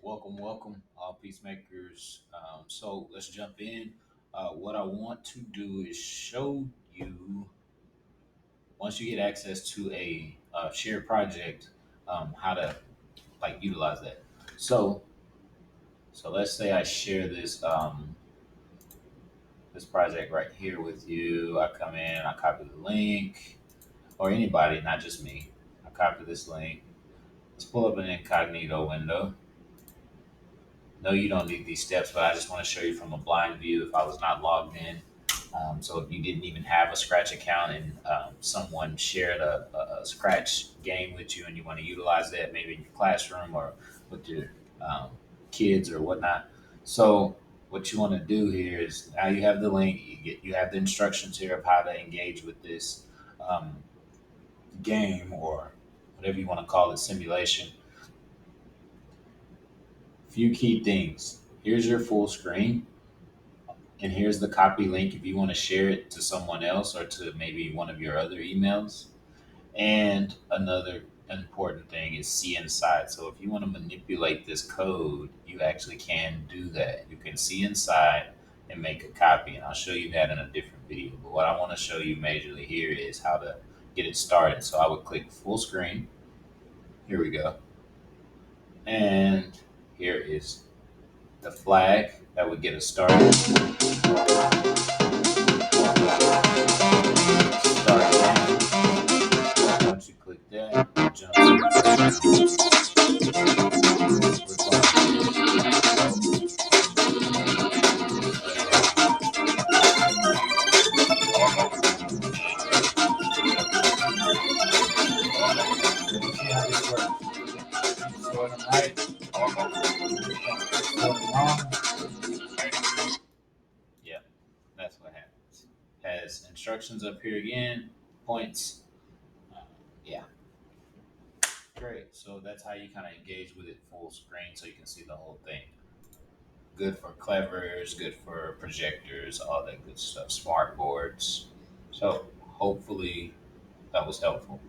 Welcome, all peacemakers. So let's jump in. What I want to do is show you once you get access to a shared project, how to like utilize that. So, so let's say I share this project right here with you. I come in, I copy the link, or anybody, not just me. I copy this link. Let's pull up an incognito window. No, you don't need these steps, but I just want to show you from a blind view if I was not logged in. So if you didn't even have a Scratch account and someone shared a Scratch game with you and you want to utilize that maybe in your classroom or with your um, kids or whatnot. So what you want to do here is now you have the link, you have the instructions here of how to engage with this um, game or whatever you want to call it, simulation. Few key things. Here's your full screen. And here's the copy link if you want to share it to someone else or to maybe one of your other emails. And another important thing is see inside. So if you want to manipulate this code, you actually can do that. You can see inside and make a copy. And I'll show you that in a different video. But what I want to show you majorly here is how to get it started. So I would click full screen. Here we go. And here is the flag that would get us started. Start game. Once you click that, it jumps Yeah, that's what happens. Has instructions up here again, points. Uh, yeah, great. So that's how you kind of engage with it full screen so you can see the whole thing. Good for clevers, good for projectors, all that good stuff, smart boards. So hopefully that was helpful.